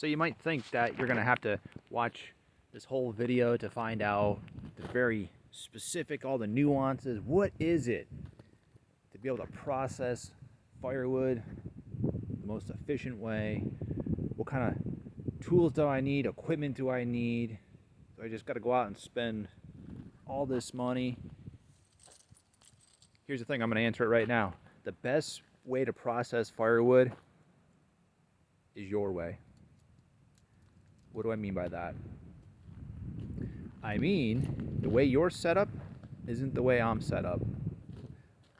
So you might think that you're gonna have to watch this whole video to find out the very specific, all the nuances. What is it to be able to process firewood the most efficient way? What kind of tools do I need? Equipment do I need? Do I just got to go out and spend all this money? Here's the thing, I'm going to answer it right now. The best way to process firewood is your way. What do I mean by that? I mean, the way you're set up isn't the way I'm set up.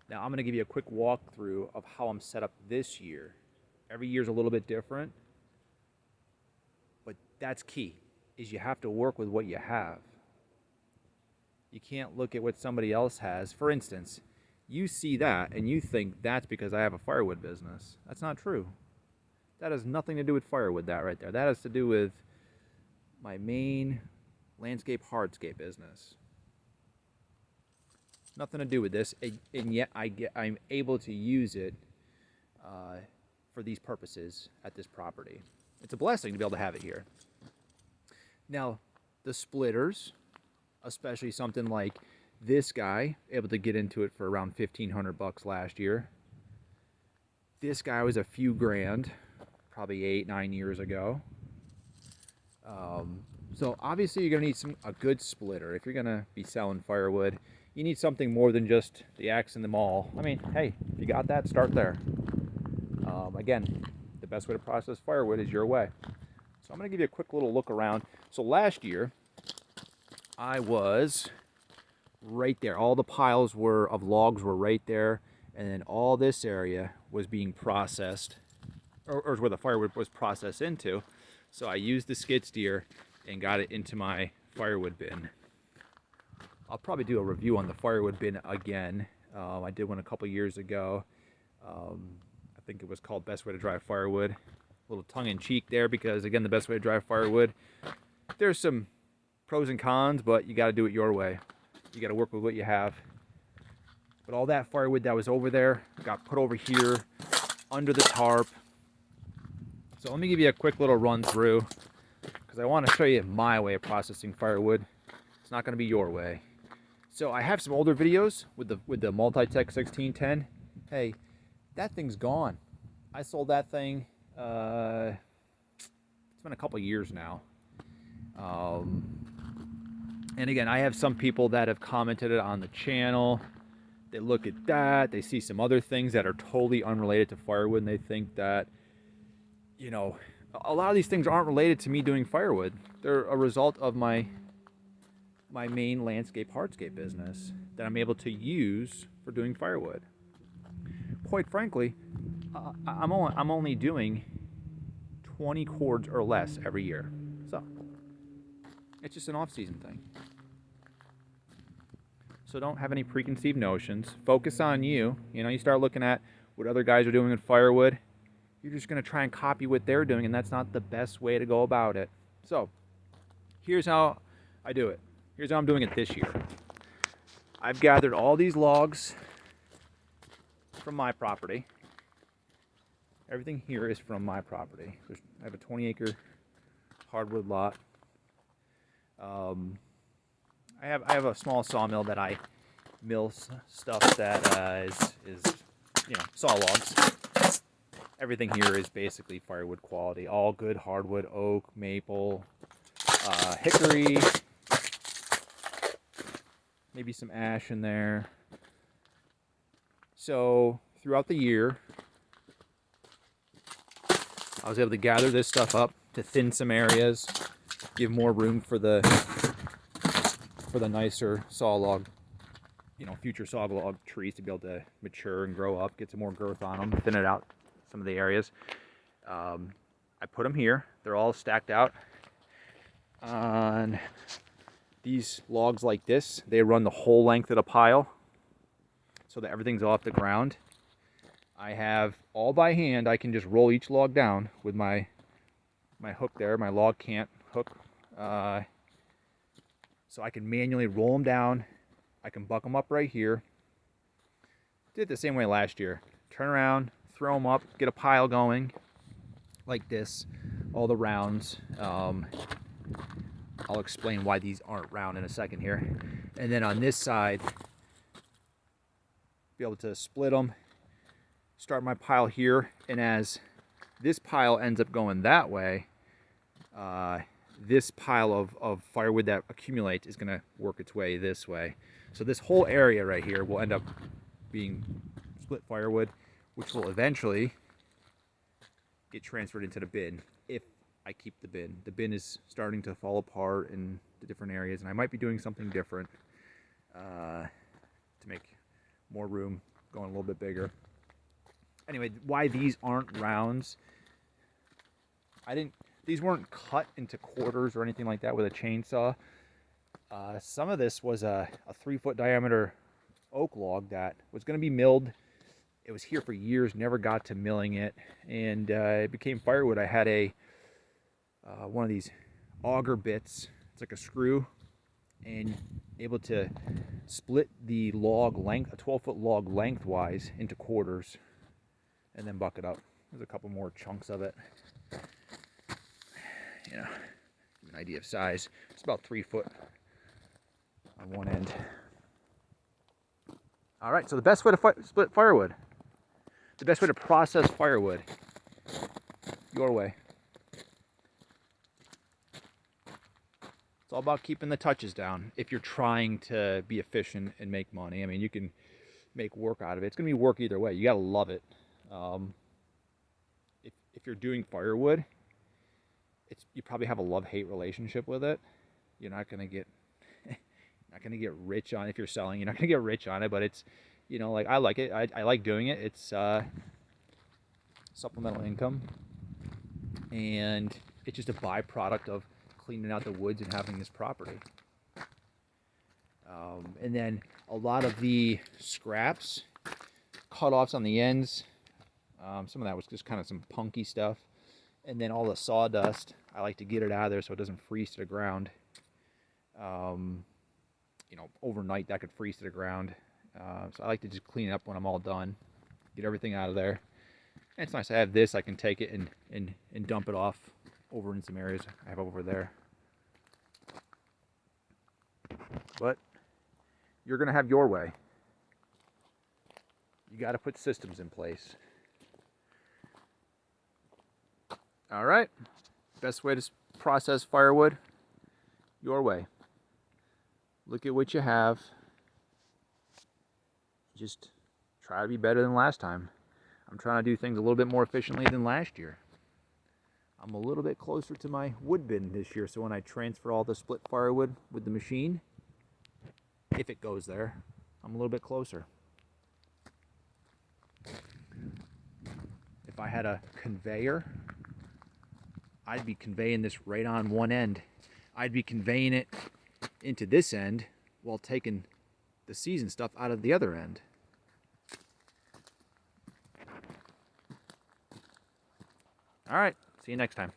Now, I'm going to give you a quick walkthrough of how I'm set up this year. Every year's a little bit different, but that's key, is you have to work with what you have. You can't look at what somebody else has. For instance, you see that and you think that's because I have a firewood business. That's not true. That has nothing to do with firewood, that right there. That has to do with my main landscape hardscape business. Nothing to do with this, and yet I'm able to use it for these purposes at this property. It's a blessing to be able to have it here. Now, the splitters, especially something like this guy, able to get into it for around $1,500 last year. This guy was a few grand, probably 8-9 years ago. So obviously you're gonna need a good splitter if you're gonna be selling firewood. You need something more than just the axe and the maul. I mean, hey, if you got that, start there. Again, the best way to process firewood is your way. So I'm gonna give you a quick little look around. So last year, I was right there. All the piles of logs were right there, and then all this area was being processed, or where the firewood was processed into. So I used the skid steer and got it into my firewood bin. I'll probably do a review on the firewood bin again. I did one a couple years ago. I think it was called Best Way to Dry Firewood. A little tongue-in-cheek there, because again, the best way to dry firewood, there's some pros and cons, but you got to do it your way. You got to work with what you have. But all that firewood that was over there got put over here under the tarp. So let me give you a quick little run through, because I want to show you my way of processing firewood. It's not going to be your way. So I have some older videos with the Multi-Tech 1610. Hey, that thing's gone. I sold that thing. It's been a couple years now. And again, I have some people that have commented it on the channel. They look at that, they see some other things that are totally unrelated to firewood, and they think that, you know, a lot of these things aren't related to me doing firewood. They're a result of my main landscape hardscape business that I'm able to use for doing firewood. Quite frankly, I'm only doing 20 cords or less every year. So it's just an off-season thing. So don't have any preconceived notions. Focus on you. You know, you start looking at what other guys are doing with firewood, you're just going to try and copy what they're doing, and that's not the best way to go about it. So here's how I do it. Here's how I'm doing it this year. I've gathered all these logs from my property. Everything here is from my property. I have a 20-acre hardwood lot. I have a small sawmill that I mill stuff that is you know, saw logs. Everything here is basically firewood quality. All good hardwood, oak, maple, hickory, maybe some ash in there. So throughout the year, I was able to gather this stuff up to thin some areas, give more room for the nicer saw log, you know, future saw log trees to be able to mature and grow up, get some more growth on them, thin it out some of the areas. I put them here. They're all stacked out on these logs like this. They run the whole length of the pile so that everything's off the ground. I have all by hand. I can just roll each log down with my hook there, my log cant hook. So I can manually roll them down. I can buck them up right here. Did it the same way last year. Turn around, throw them up, get a pile going like this. all the rounds. I'll explain why these aren't round in a second here. And then on this side, be able to split them, start my pile here, and as this pile ends up going that way, this pile of firewood that accumulates is going to work its way this way. So this whole area right here will end up being split firewood, which will eventually get transferred into the bin if I keep the bin. The bin is starting to fall apart in the different areas, and I might be doing something different to make more room, going a little bit bigger. Anyway, why these aren't rounds, these weren't cut into quarters or anything like that with a chainsaw. Some of this was a 3-foot diameter oak log that was going to be milled. It was here for years, never got to milling it, and it became firewood. I had one of these auger bits. It's like a screw, and able to split the log length, a 12-foot log lengthwise, into quarters, and then buck it up. There's a couple more chunks of it. You know, an idea of size. It's about 3 foot on one end. All right, so the best way to split firewood, the best way to process firewood, your way. It's all about keeping the touches down if you're trying to be efficient and make money. I mean, you can make work out of it. It's going to be work either way. You got to love it. If you're doing firewood, you probably have a love-hate relationship with it. You're not going to get rich on it. If you're selling, you're not going to get rich on it, but it's, you know, like I like it. I like doing it. It's supplemental income, and it's just a byproduct of cleaning out the woods and having this property. And then a lot of the scraps, cut-offs on the ends, some of that was just kind of some punky stuff. And then all the sawdust, I like to get it out of there so it doesn't freeze to the ground. You know, overnight that could freeze to the ground. So I like to just clean it up when I'm all done, get everything out of there. And it's nice I have this. I can take it and dump it off over in some areas I have over there. But you're going to have your way. You got to put systems in place. All right, best way to process firewood, your way. Look at what you have. Just try to be better than last time. I'm trying to do things a little bit more efficiently than last year. I'm a little bit closer to my wood bin this year, so when I transfer all the split firewood with the machine, if it goes there, I'm a little bit closer. If I had a conveyor, I'd be conveying this right on one end. I'd be conveying it into this end while taking the season stuff out of the other end. All right, see you next time.